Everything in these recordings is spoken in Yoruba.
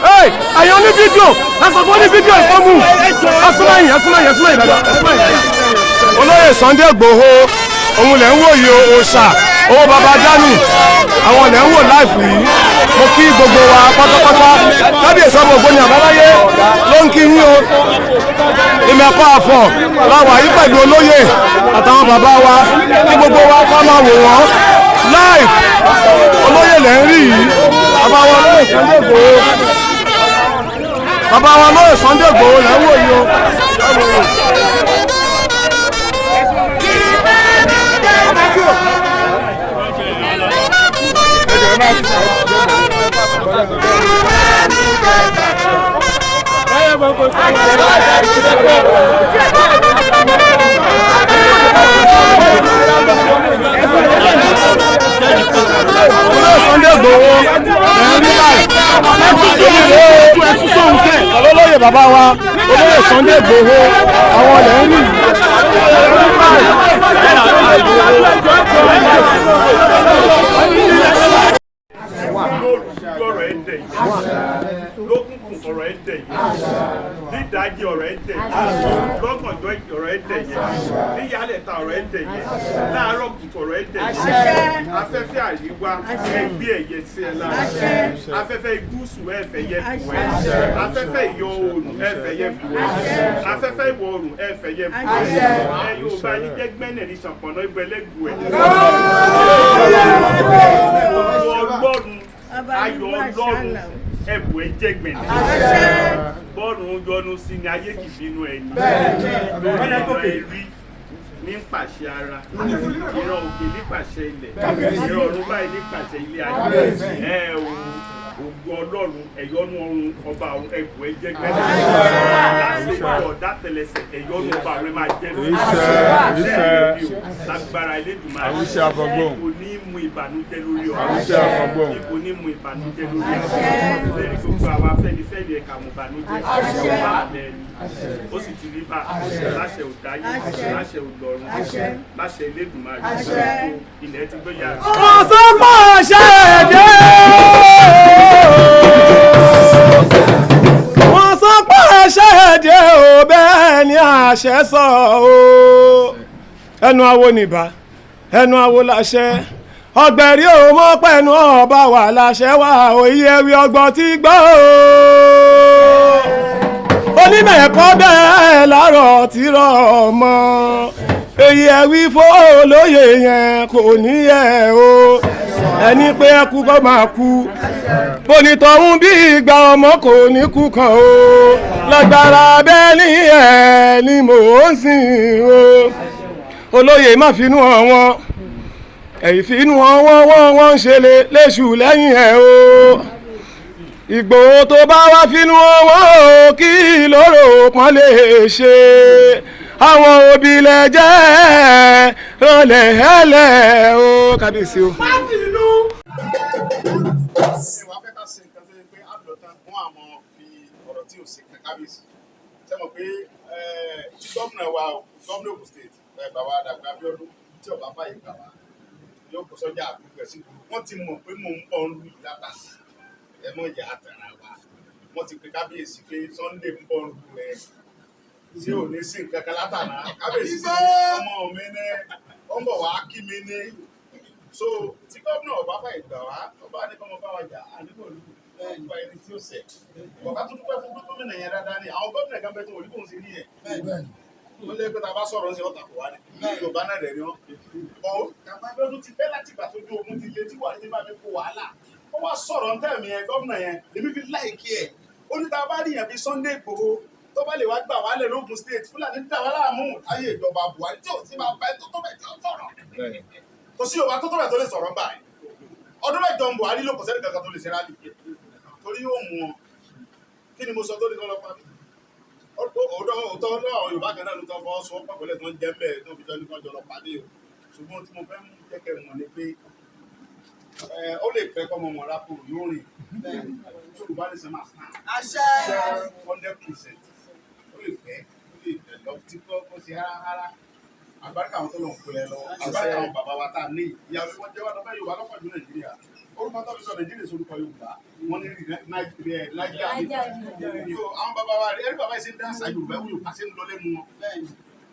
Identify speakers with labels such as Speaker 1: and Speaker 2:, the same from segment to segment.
Speaker 1: Hey, àyàn ní fídíò lásìkò ní fídíò ìfọ́mù ẹ̀sùnmáyìn dáadáa. Olóyè Sunday Igboho òun lẹ̀ ń wò yìí òòṣà owó baba dání àwọn lẹ̀ ń wò láìpù yìí. Mo kí gbogbo wa pátápátá kábíyèsí ọmọ ògbóni àbáláyé ló ń kí yín o. Ìmẹ̀kọ àfọ̀ láwà yí pẹ̀lú olóyè àtàwọn bàbá wa kí gbogbo wa ká máa wò wọ́n láì olóyè lẹ́ ń rí yìí. Bàbá wa lóyè Sunday Igboho bàbá wa lóyè Sunday Igboho lẹ́ ń wò yìí o. Sunday Igboho olóyè bàbá wa olóyè Sunday Igboho àwọn ilẹ̀ ń
Speaker 2: lókùnkùn ọ̀rọ̀ ẹ̀dẹ̀ yẹn nídàájí ọ̀rọ̀ ẹ̀dẹ̀ yẹn lọ́gànjọ́ ọ̀rọ̀ ẹ̀dẹ̀ yẹn níyàlẹ̀ta ọ̀rọ̀ ẹ̀dẹ̀ yẹn láàárọ̀ kùtù ọ̀rọ̀ ẹ̀dẹ̀ yẹn afẹ́fẹ́ àríwá ẹgbẹ́ ẹ̀yẹ sí ẹ lára afẹ́fẹ́ gúúsù ẹ̀fẹ̀ yẹ fún ẹ afẹ́fẹ́ ìyọ̀ oòrùn ẹ̀fẹ̀ yẹ fún ẹ afẹ́fẹ́ ìwọ̀ oòrùn ẹ̀fẹ̀ yẹ fún ẹ Yorùbá ní jẹ́gbẹ́nẹ̀ ní ṣàpọ̀nà ìgbẹ́lẹ́gùn ẹ̀ ayọ̀ Ọlọ́run ẹ̀bùn ẹ̀jẹ̀ gbẹ̀nẹ̀ bọ́ọ̀lù yọnu sí ni ayé kì í bínú ẹni lórí ẹ̀rọ ẹ̀rí ní pàṣẹ ara ìran òkè ní pàṣẹ ilẹ̀ ìran ọ̀run báyìí ní pàṣẹ ilé ayé ògùn Ọlọ́run ẹ̀yọ́nú ọ̀run ọba ẹ̀bùn ẹ̀jẹ̀ gbẹ̀nẹ̀ láti ọ̀dà tẹlẹsẹ̀ ẹ̀yọ́nú ọba rẹ̀ máa jẹ́ lágbára Elédùmarè kò ní mú ìbànújẹ́ lórí ọ̀rọ̀ kò ní mú ìbànújẹ́ lórí ọ̀rọ̀ lórí gbogbo àwọn afẹ́nifẹ́re ẹ̀ka mú ìbànújẹ́ ọba àlẹ́ ẹni ó sì ti rí bá láṣẹ òdáyé láṣẹ òdọ̀run láṣẹ Elédùmarè ilẹ̀ ti gbé yàrá.
Speaker 1: ọ̀sán pọ̀ ṣe èdè wọ́n sọ pé ṣe èdè ò bẹ́ẹ̀ ni àṣẹ sọ o ẹnu awo nìbá ẹnu awo láṣẹ ọgbẹ̀rí ò mọ́ pẹ̀lú ọba wà láṣẹ wà òye ewì ọgbọ́n ti gbọ́ onímọ̀ ẹ̀kọ́ bẹ́ẹ̀ láàárọ̀ tí rọ̀ mọ́ èyí ẹ̀wí fólóyè yẹn kò níyẹ̀ o ẹni pé ẹkú kọ́ máa kú bonitọ̀hún bí ìgbà ọmọ kò ní kú kan o lágbára bẹ́ẹ̀ ní ẹ̀ ni mò ń sìn o olóyè má finú hàn wọ́n ẹ̀yìn finú hàn wọ́n ń ṣe léṣù lẹ́yìn ẹ̀ o Ìgbòho tó bá wá finú hàn wọ́n o kí lóró pọ́n lè ṣe àwọn òbí lẹ jẹ́ rọlẹ̀ hẹ́lẹ̀ o kábíyèsí o.
Speaker 3: wàá fẹ́ ká ṣe nǹkan tó yẹ pé àdọ̀tán fún àwọn fi ọ̀rọ̀ tí ò sí kábíyèsí ṣe mọ̀ pé gómìnà wa gómìnà Ògùn state bàbá Dàpọ̀ Abíọ́dún tí ọba fàyè gbà wá yóò kó sọ́jà àbúgbẹ̀ sí wọ́n ti mọ̀ pé mò ń bọ̀ ń lu ìlàtà ẹ mọ̀ ìyá àtàrà wa wọ́n ti pe kábíyèsí pé Sunday ń bọ̀ ń lu rẹ̀ tí ò ní sí nǹkan kan látàná kábíyèsí sí ọmọ mi ní ọmọ wa kí mi ní so tí gómìnà ọba fàyè gbà wá ọba ní kọ́mọ bá wa jà àníkò lù ọba ẹni tí ó sẹ̀ ọba tó dúpẹ́ fún gómìnà yẹn dáadáa ni àwọn gómìnà kan bẹ tó wọlé kóhùn sí ní yẹn wọ́n lé pé tá a bá sọ̀rọ̀ ń ṣe ọ̀tà kò wá ní Yorùbá náà rẹ̀ ni wọ́n Dàpọ̀ Abíọ́dún ti bẹ́ láti ìgbà tó ju ogun ti lé tí wà ní bàbá kó wàhálà ó wá sọ̀rọ̀ ń tẹ̀mí ẹ gómìnà yẹn èmi fi láìkí ẹ̀ ó ní tá a bá níyàn bí Sunday Igboho tó bá lè wá gbà wá lẹ̀ lógun state Fúlàní dá wá láàmú ayé ìjọba Buhari tí ò sí máa bá ẹ tó tó bẹ̀ tí ó sọ̀rọ̀ kò sí Yorùbá tó tó bẹ̀ tó lè sọ̀rọ̀ báyìí ọdún mẹ́jọ Buhari ló kò sẹ́ni kankan tó lè ṣe rálì torí yóò mú wọn kí ni mo sọ tó ní kọ́lọ́pàá mi òótọ́ àwọn Yorùbá kan náà ló tán fọ́ sọ pàpẹ́lẹ̀ tó ń jẹ́ bẹ́ẹ̀ tó fi jọ ní kọ́jọ lọ pàdé o ṣùgbọ́n tí mo fẹ́ mú jẹ́kẹ́ mọ̀ ni pé ó lè pẹ́ kọ́ ọmọ wọn rápò yóò rìn Yorùbá ní sẹ́mà àṣẹ 100% ó lè pẹ́ ó lè tẹ̀ lọ tí kò ṣe rárá àgbáríkà àwọn tó lọ ń pè é lọ àgbáríkà àwọn bàbá wa tá a ní ìyàwó wọn jẹ́ wà lọ́pẹ́ Yorùbá lọ́pọ̀ ju Nàìjíríà orúkọ tó fi sọ Nàìjíríà sorúkọ Yorùbá wọn ní Nàìjíríà àwọn bàbá wa ẹ̀rí bàbá yìí ṣe ń dá àṣà Yorùbá Yorùbá ṣe ń lọ lẹ́nu wọn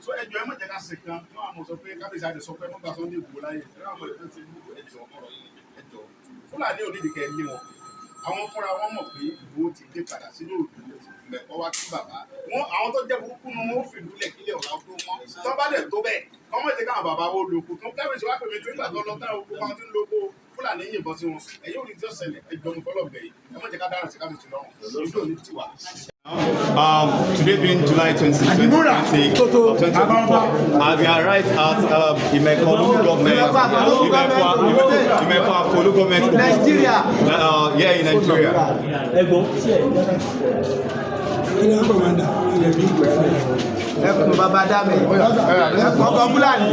Speaker 3: so ẹjọ́ ẹ má jẹ́ ká ṣe kan ní àwọn sọ pé kábíyèsí àti sọ pé wọ́n gbà Sunday Igboho láyé ẹ̀rọ àwọn ẹ̀rọ ti mú ẹjọ́ ọ̀rọ̀ yìí ẹjọ́ Fúlàní onídìkẹ́ ní wọn àwọn fúnra wọn mọ̀ pé Ìgbòho ti dé padà sínú òdù mẹ̀kọ́ wá kí bàbá wọn àwọn tó jẹ́ burúkú nu wọn ó fìlú lẹ̀ kílẹ̀ ọ̀la tó mọ́ tó bá lẹ̀ tó bẹ́ẹ̀ kọ́mọ̀ ti káwọn bàbá wo lóko tó kábíyèsí wá pèmí tó nígbà tó lọ táwọn òkú wọn ti ń lóko Fúlàní yìnbọn sí wọn ẹ̀yìn òní tí ó ṣẹlẹ̀ ẹjọ́ mi fọlọ́ bẹ̀yì ẹ má jẹ́ ká dára sí kábíyèsí lọ́rùn ìlú òní ti wà.
Speaker 4: Today being July 2024, we are right at Imekolu government, Imekwa Polu government, Nigeria, here in Nigeria.
Speaker 5: Ẹkùn bàbá dámẹ ẹkùn ọkọ Fúlàní.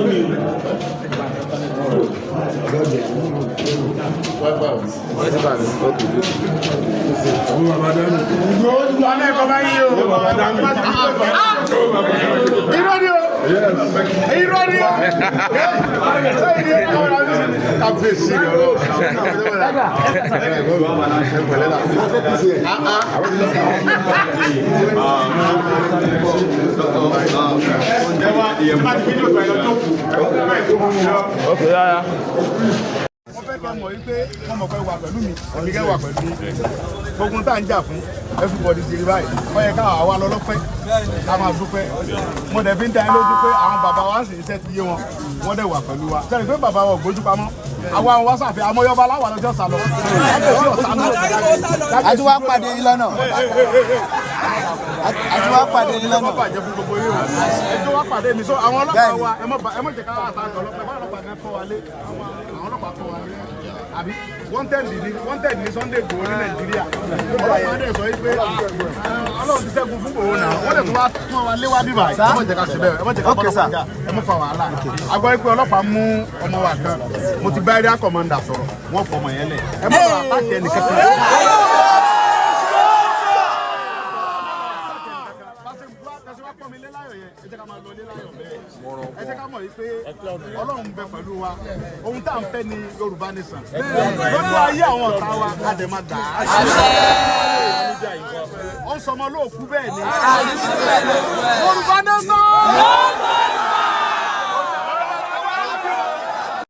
Speaker 1: Okay, yeah.
Speaker 3: Wọ́n fẹ́ kẹ́ mọ̀ wípé wọ́n mọ̀ pé wà pẹ̀lú mi èmi kẹ́ wà pẹ̀lú mi gbogbo tá à ń jà fún everybody ti rí báyìí wọ́n yẹ ká àwa lọ lọ́pẹ́ ká máa dúpẹ́ mo dẹ̀ fi ń dání lójú pé àwọn bàbá wa sì iṣẹ́ ti yé wọn wọ́n dẹ̀ wà pẹ̀lú wa sẹ́ni pé bàbá wa ò gbójú pamọ́ àwa àwọn wáṣàfẹ́ amọ́yọ́ba láwà lọ́jọ́ sálọ
Speaker 5: àti wá pàdé yín lọ́nà àti wá pàdé yín lọ́nà.
Speaker 3: ẹjọ́ wá pàdé mi so àwọn ọlọ́pàá wa ẹ mọ̀ jẹ́ ká wà sáà ọlọ́pàá ọlọ́pàá kan kọ́ wa lé àwọn ọlọ́pàá kọ́ wa lé àbí wanted ní Sunday Igboho ní Nàìjíríà ọlọ́pàá dẹ̀ sọ pé Ọlọ́run ti ṣẹ́gun fún Igboho náà wọ́n dẹ̀ tún wá tún wa lé wá bíbà ẹ mọ̀ jẹ́ ká ṣe bẹ́ẹ̀ ẹ mọ̀ jẹ́ ká bọ́lọ́pàá jà ẹ mọ̀ fa wàhálà agbọ́ pé ọlọ́pàá mú ọmọ wa kan mo ti bá area commander sọ̀rọ̀ wọ́n fọmọ yẹn lẹ̀ ẹ mọ̀ bá àtàkì ẹnì kẹ́kẹ́ ẹ jẹ́ ká mọ̀ yìí pé Ọlọ́run ń bẹ pẹ̀lú wa ohun tá à ń fẹ́ ni Yorùbá nation lọ́dún ayé àwọn ọ̀tá wa a dẹ̀ máa gbà á. ó ń sọmọ lóòkú bẹ́ẹ̀ ni Yorùbá nation.